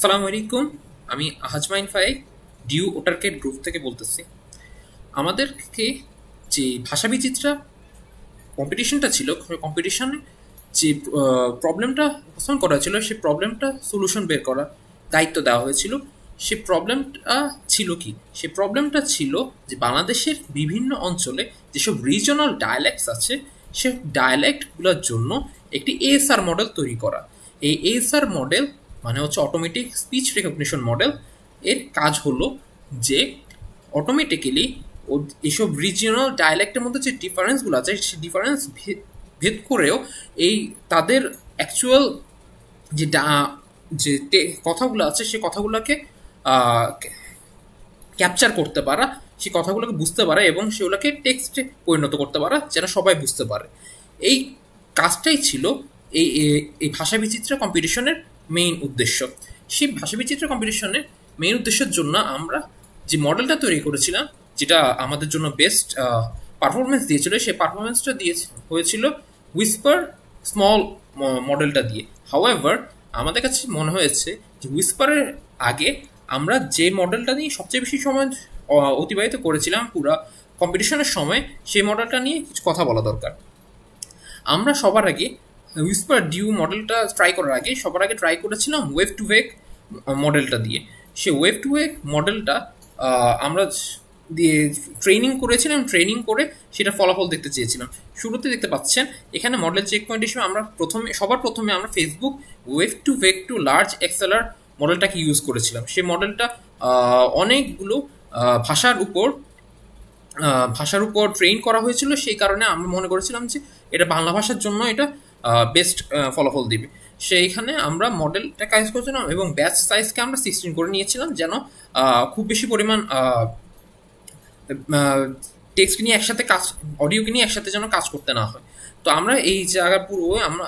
আসসালামু আলাইকুম। আমি আহাজমাইন ফাইক ডিউ ওটারকেট গ্রুপ থেকে বলতেছি। আমাদেরকে যে ভাষা বিচিত্রা কম্পিটিশনটা ছিল, কম্পিটিশনে যে প্রবলেমটা উপস্থাপন করা হয়েছিল, সেই প্রবলেমটা সলিউশন বের করার দায়িত্ব দেওয়া হয়েছিল। সে প্রবলেমটা ছিল কি? সে প্রবলেমটা ছিল যে বাংলাদেশের বিভিন্ন অঞ্চলে যেসব রিজনাল ডায়ালেক্টস আছে, সে ডায়ালেক্টগুলোর জন্য একটি এএসআর মডেল তৈরি করা। এই এএসআর মডেল মানে হচ্ছে অটোমেটিক স্পিচ রেকগনিশন মডেল। এর কাজ হলো যে অটোমেটিক্যালি এইসব রিজিওনাল ডায়ালেক্টের মধ্যে যে ডিফারেন্সগুলো আছে, সেই ডিফারেন্স ভেদ করেও এই তাদের অ্যাকচুয়াল যে কথাগুলো আছে, সে কথাগুলোকে ক্যাপচার করতে পারা, সেই কথাগুলোকে বুঝতে পারা এবং সেগুলোকে টেক্সটে পরিণত করতে পারা, যেন সবাই বুঝতে পারে। এই কাজটাই ছিল এই এই ভাষা বিচিত্রা কম্পিটিশনের মেইন উদ্দেশ্য। সেই ভাষা বিচিত্রা কম্পিটিশনের মেইন উদ্দেশ্যের জন্য আমরা যে মডেলটা তৈরি করেছিলাম, যেটা আমাদের জন্য বেস্ট পারফরমেন্স দিয়েছিল, সেই পারফরমেন্সটা হয়েছিল হুইসপার স্মল মডেলটা দিয়ে। হাউএভার, আমাদের কাছে মনে হয়েছে যে হুইসপারের আগে আমরা যে মডেলটা নিয়ে সবচেয়ে বেশি সময় অতিবাহিত করেছিলাম পুরো কম্পিটিশনের সময়, সেই মডেলটা নিয়ে কিছু কথা বলা দরকার। আমরা সবার আগে হুইসপার ডিউ মডেলটা ট্রাই করার আগে সবার আগে ট্রাই করেছিলাম ওয়েভ টু ওয়েক মডেলটা দিয়ে। সে ওয়েভ টু ওয়েক মডেলটা আমরা দিয়ে ট্রেনিং করেছিলাম, ট্রেনিং করে সেটা ফলাফল দেখতে চেয়েছিলাম। শুরুতে দেখতে পাচ্ছেন এখানে মডেল চেক পয়েন্ট হিসেবে আমরা সবার প্রথমে আমরা Facebook wav2vec two large XLSR মডেলটাকে ইউজ করেছিলাম। সেই মডেলটা অনেকগুলো ভাষার উপর ট্রেন করা হয়েছিল, সেই কারণে আমরা মনে করেছিলাম যে এটা বাংলা ভাষার জন্য এটা বেস্ট ফলাফল দিবে। সেইখানে আমরা মডেলটা কাজ করেছিলাম এবং ব্যাচ সাইজকে আমরা 16 করে নিয়েছিলাম, যেন খুব বেশি পরিমাণ টেক্সট নিয়ে একসাথে অডিওকে নিয়ে একসাথে যেন কাজ করতে না হয়। তো আমরা এই জায়গা পুরো আমরা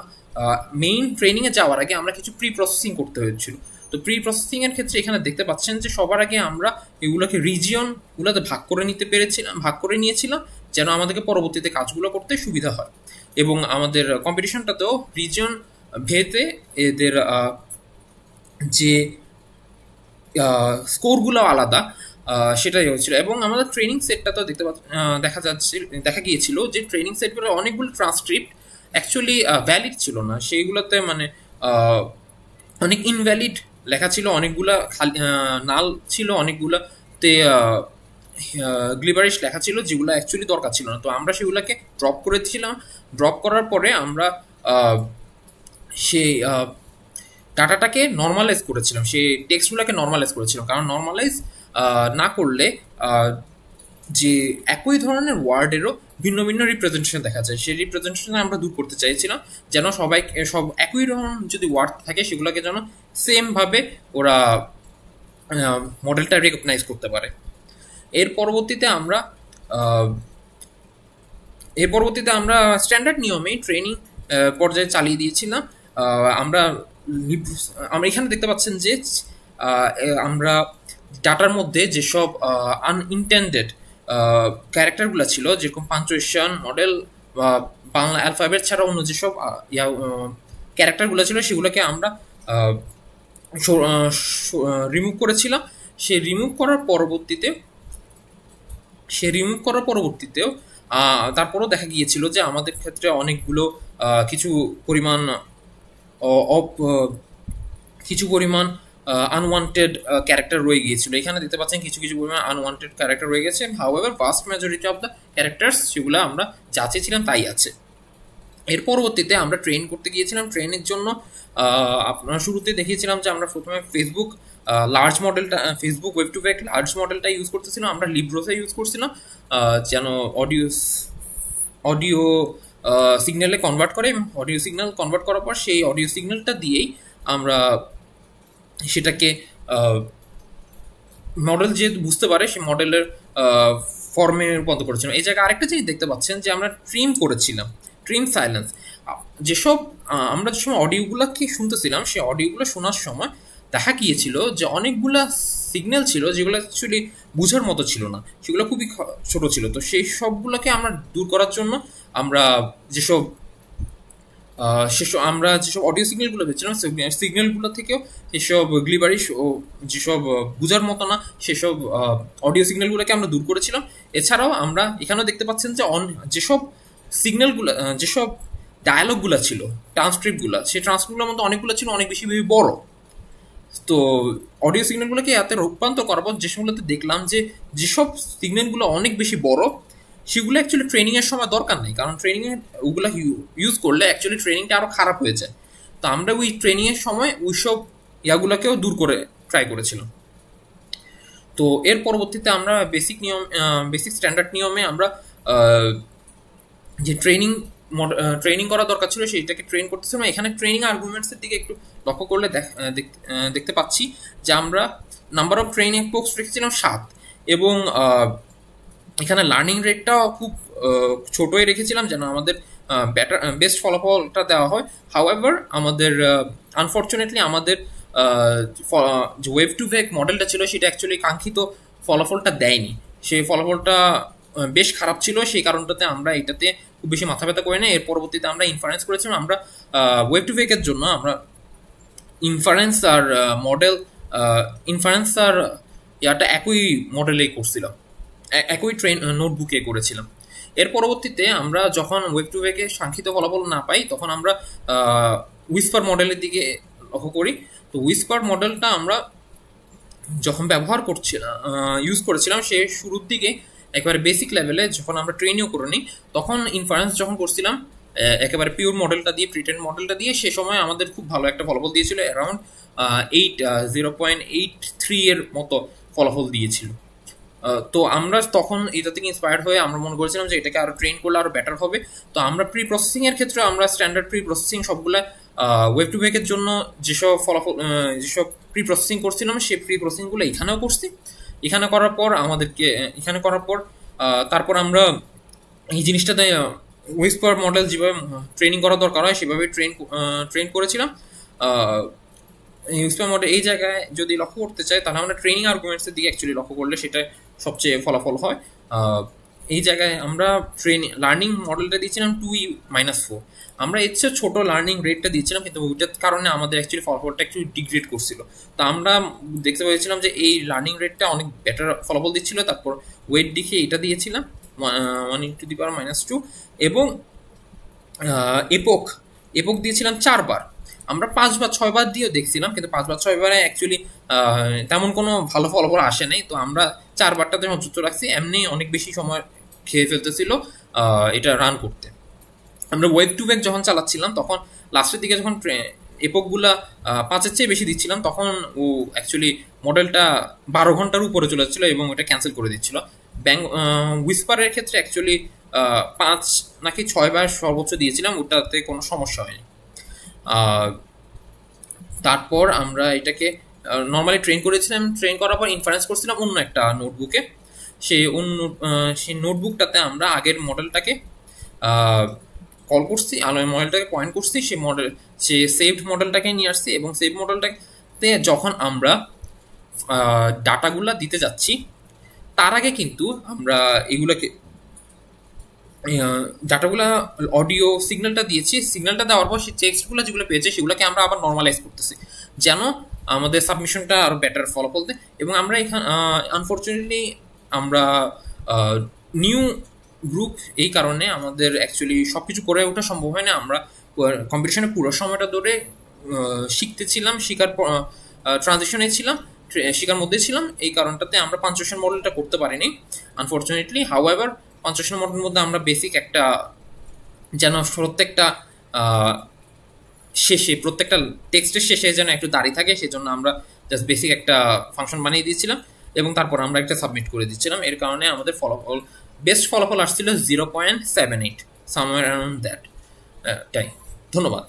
মেইন ট্রেনিংয়ে যাওয়ার আগে আমরা কিছু প্রি প্রসেসিং করতে হয়েছিল। তো প্রি প্রসেসিংয়ের ক্ষেত্রে এখানে দেখতে পাচ্ছেন যে সবার আগে আমরা এগুলোকে রিজিয়নগুলোতে ভাগ করে নিয়েছিলাম, যেন আমাদেরকে পরবর্তীতে কাজগুলো করতে সুবিধা হয়। এবং আমাদের কম্পিটিশনটাতেও রিজিয়ন ভেদে এদের যে স্কোরগুলো আলাদা, সেটাই হয়েছিল। এবং আমাদের ট্রেনিং সেটটাতেও দেখা গিয়েছিল যে ট্রেনিং সেটগুলো অনেকগুলো ট্রান্সক্রিপ্ট অ্যাকচুয়ালি ভ্যালিড ছিল না। সেইগুলোতে মানে অনেক ইনভ্যালিড লেখা ছিল, অনেকগুলা খালি নাল ছিল, অনেকগুলোতে গ্লিবারিশ লেখা ছিল, যেগুলো অ্যাকচুয়ালি দরকার ছিল না। তো আমরা সেগুলোকে ড্রপ করেছিলাম। ড্রপ করার পরে আমরা সেই ডাটাটাকে নর্মালাইজ করেছিলাম, সেই টেক্সটগুলোকে নর্মালাইজ করেছিলাম। কারণ নর্মালাইজ না করলে যে একই ধরনের ওয়ার্ডেরও ভিন্ন ভিন্ন রিপ্রেজেন্টেশন দেখা যায়, সেই রিপ্রেজেন্টেশন আমরা দূর করতে চাইছিলাম, যেন সব একই ধরনের যদি ওয়ার্ড থাকে সেগুলোকে যেন সেমভাবে ওরা মডেলটা রেকগনাইজ করতে পারে। এর পরবর্তীতে আমরা স্ট্যান্ডার্ড নিয়মেই ট্রেনিং পর্যায়ে চালিয়ে দিয়েছিলাম। আমরা এখানে দেখতে পাচ্ছেন যে আমরা ডাটার মধ্যে যেসব আনইনটেন্ডেড ক্যারেক্টারগুলো ছিল, যেরকম পাঞ্চুয়েশন মডেল বা বাংলা অ্যালফাবেট ছাড়া অন্য যেসব ক্যারেক্টারগুলো ছিল, সেগুলোকে আমরা রিমুভ করেছিলাম। সে রিমুভ করার পরবর্তীতেও তারপরও দেখা গিয়েছিল যে আমাদের ক্ষেত্রে অনেকগুলো কিছু পরিমাণ আনওয়ান্টেড ক্যারেক্টার রয়ে গিয়েছিল। এখানে দেখতে পাচ্ছেন কিছু পরিমাণ আনওয়ান্টেড ক্যারেক্টার রয়ে গেছে। However vast majority of the characters সেগুলো আমরা যা চেয়েছিলাম তাই আছে। এর পরবর্তীতে আমরা ট্রেন করতে গিয়েছিলাম। ট্রেনের জন্য আপনারা শুরুতে দেখিয়েছিলাম যে আমরা প্রথমে ফেসবুক ওয়েব টু ওয়েক লার্জ মডেলটা ইউজ করতেছিলাম। আমরা লিব্রোসা ইউজ করছিলাম, যেন অডিও সিগন্যালে কনভার্ট করে, এবং অডিও সিগন্যাল কনভার্ট করার পর সেই অডিও সিগন্যালটা দিয়েই আমরা সেটাকে মডেল যেহেতু বুঝতে পারে, সেই মডেলের ফর্মে রূপান্তর করেছিলাম। এই জায়গায় আরেকটা জিনিস দেখতে পাচ্ছেন যে আমরা ট্রিম করেছিলাম, ট্রিম সাইলেন্স। আমরা যে সময় অডিওগুলোকে শুনতেছিলাম, সেই অডিওগুলো শোনার সময় দেখা গিয়েছিল যে অনেকগুলা সিগন্যাল ছিল যেগুলো অ্যাকচুয়ালি বোঝার মতো ছিল না, সেগুলো খুবই ছোট ছিল। তো সেই সবগুলোকে আমরা দূর করার জন্য আমরা যেসব সেসব আমরা যেসব অডিও সিগন্যালগুলো পেয়েছিলাম সিগন্যালগুলো থেকেও সেসব গ্লিবারিশ ও যেসব বোঝার মতো না সেসব অডিও সিগন্যালগুলোকে আমরা দূর করেছিলাম। এছাড়াও আমরা এখানেও দেখতে পাচ্ছেন যে যেসব সিগন্যালগুলো যেসব ডায়ালগুলো ছিল ট্রান্সক্রিপ্টগুলো, সেই ট্রান্সক্রিপ্টগুলোর মধ্যে অনেকগুলো ছিল অনেক বেশি বড়। তো অডিও সিগন্যালগুলোকে এতে রূপান্তর করার পর যেসবগুলোতে দেখলাম যে যেসব সিগন্যালগুলো অনেক বেশি বড় সেগুলো অ্যাকচুয়ালি ট্রেনিংয়ের সময় দরকার নেই, কারণ ট্রেনিংয়ে ওগুলো ইউজ করলে অ্যাকচুয়ালি ট্রেনিংটা আরও খারাপ হয়ে যায়। তো আমরা ওই ট্রেনিংয়ের সময় ওইসব ইয়াগুলোকেও দূর করে ট্রাই করেছিলাম। তো এর পরবর্তীতে আমরা বেসিক স্ট্যান্ডার্ড নিয়মে আমরা যে ট্রেনিং করা দরকার ছিল সেইটাকে ট্রেন করতেছিলাম। এখানে ট্রেনিং আর্গুমেন্টসের দিকে একটু লক্ষ্য করলে দেখতে পাচ্ছি যে আমরা নাম্বার অফ ট্রেনিং পোস্ট রেখেছিলাম 7 এবং এখানে লার্নিং রেটটাও খুব ছোটই রেখেছিলাম যেন আমাদের বেস্ট ফলাফলটা দেওয়া হয়। হাউএভার আমাদের আনফর্চুনেটলি আমাদের যে ওয়েব টু ভেক মডেলটা ছিল সেটা অ্যাকচুয়ালি কাঙ্ক্ষিত ফলাফলটা দেয়নি, সেই ফলাফলটা বেশ খারাপ ছিল। সেই কারণটাতে আমরা এটাতে খুব বেশি মাথা ব্যথা করি না। এর পরবর্তীতে আমরা ইনফারেন্স করেছিলাম। আমরা ওয়েব টু ভেকের জন্য আমরা ইনফারেন্স আর ইয়াটা একই মডেলেই করছিলাম, একই নোটবুকে করেছিলাম। এর পরবর্তীতে আমরা যখন ওয়েব টু ভেকে সাংখিত ফলাফল না পাই তখন আমরা উইসপার মডেলের দিকে লক্ষ্য করি। তো উইসপার মডেলটা আমরা যখন ইউজ করেছিলাম সে শুরুর দিকে একেবারে বেসিক লেভেলে, যখন আমরা ট্রেনিও করে নিই তখন ইনফারেন্স যখন করছিলাম একেবারে পিওর মডেলটা দিয়ে, প্রিটেন্ড মডেলটা দিয়ে, সে সময় আমাদের খুব ভালো একটা ফলাফল দিয়েছিল, অ্যারাউন্ড 0.83 এর মতো ফলাফল দিয়েছিল। তো আমরা তখন এটা থেকে ইন্সপায়ার্ড হয়ে আমরা মনে করেছিলাম যে এটাকে আরও ট্রেন করলে আরও বেটার হবে। তো আমরা প্রি প্রসেসিংয়ের ক্ষেত্রে আমরা স্ট্যান্ডার্ড প্রি প্রসেসিং সবগুলো ওয়েব টু ভেকের জন্য যেসব প্রি প্রসেসিং করছিলাম সেই প্রি প্রসেসিংগুলো এখানেও করছি। এখানে করার পর তারপর আমরা এই জিনিসটাতে উইসপার মডেল যেভাবে ট্রেনিং করা দরকার হয় সেভাবে ট্রেন করেছিলাম। উইসপার মডেল এই জায়গায় যদি লক্ষ্য করতে চাই তাহলে আমরা ট্রেনিং আর্গুমেন্টসের দিকে অ্যাকচুয়ালি লক্ষ্য করলে সেটা সবচেয়ে ফলাফল হয়। এই জায়গায় আমরা লার্নিং মডেলটা দিয়েছিলাম 2E-4। আমরা এর চেয়ে ছোটো লার্নিং রেটটা দিয়েছিলাম, কিন্তু ওইটার কারণে আমাদের অ্যাকচুয়ালি ফলাফলটা একটু ডিগ্রেড করছিল। তো আমরা দেখতে পেয়েছিলাম যে এই লার্নিং রেটটা অনেক বেটার ফলাফল দিচ্ছিল। তারপর ওয়েট দেখে এটা দিয়েছিলাম 1 × 2 এবং এপক দিয়েছিলাম 4 বার। আমরা 5 বা 6 বার দিয়েও দেখছিলাম, কিন্তু 5 বা 6 বারে অ্যাকচুয়ালি তেমন কোনো ভালো ফলাফল আসে নাই। তো আমরা 4 বারটাতে সন্তুষ্ট রাখছি, এমনি অনেক বেশি সময় খেয়ে ফেলতেছিল এটা রান করতে। আমরা ওয়েব টু ভেক যখন চালাচ্ছিলাম তখন লাস্টের দিকে যখন এপকগুলা 5-এর চেয়ে বেশি দিচ্ছিলাম তখন ও অ্যাকচুয়ালি মডেলটা 12 ঘন্টার উপরে চলে যাচ্ছিলো এবং ওটা ক্যান্সেল করে দিচ্ছিল। উইসপারের ক্ষেত্রে অ্যাকচুয়ালি 5 নাকি 6 বার সর্বোচ্চ দিয়েছিলাম, ওটাতে কোনো সমস্যা হয়নি। তারপর আমরা এটাকে নর্মালি ট্রেন করেছিলাম। ট্রেন করার পর ইনফারেন্স করছিলাম অন্য একটা নোটবুকে। সেই নোটবুকটাতে আমরা আগের মডেলটাকে কল করছি, মডেলটাকে পয়েন্ট করছি, সে সেভড মডেলটাকে নিয়ে আসছি এবং সেভ মডেলটাতে যখন আমরা ডাটাগুলা দিতে যাচ্ছি তার আগে কিন্তু আমরা এগুলোকে ডাটাগুলা অডিও সিগন্যালটা দিয়েছি। সিগন্যালটা দেওয়ার পর সেই টেক্সটগুলো যেগুলো পেয়েছে সেগুলোকে আমরা আবার নর্মালাইজ করতেছি যেন আমাদের সাবমিশনটা আরও বেটার ফলাফল দেয়। এবং আমরা এখানে আনফর্চুনেটলি আমরা নিউ গ্রুপ, এই কারণে আমাদের অ্যাকচুয়ালি সব কিছু করে ওঠা সম্ভব হয় না। আমরা কম্পিটিশনে পুরো সময়টা ধরে শিখতেছিলাম, ট্রানজিশনে ছিলাম, শেখার মধ্যে ছিলাম। এই কারণটাতে আমরা পাঞ্চুয়েশন মডেলটা করতে পারিনি আনফর্চুনেটলি। হাউএভার পাঞ্চুয়েশন মডেলের মধ্যে আমরা বেসিক একটা যেন প্রত্যেকটা টেক্সটের শেষে যেন একটু দাঁড়িয়ে থাকে সেজন্য আমরা জাস্ট বেসিক একটা ফাংশন বানিয়ে দিয়েছিলাম এবং তারপর আমরা একটা সাবমিট করে দিচ্ছিলাম। এর কারণে আমাদের বেস্ট ফলাফল আসছিল 0.78, সামওয়্যার অ্যারাউন্ড দ্যাট টাই। ধন্যবাদ।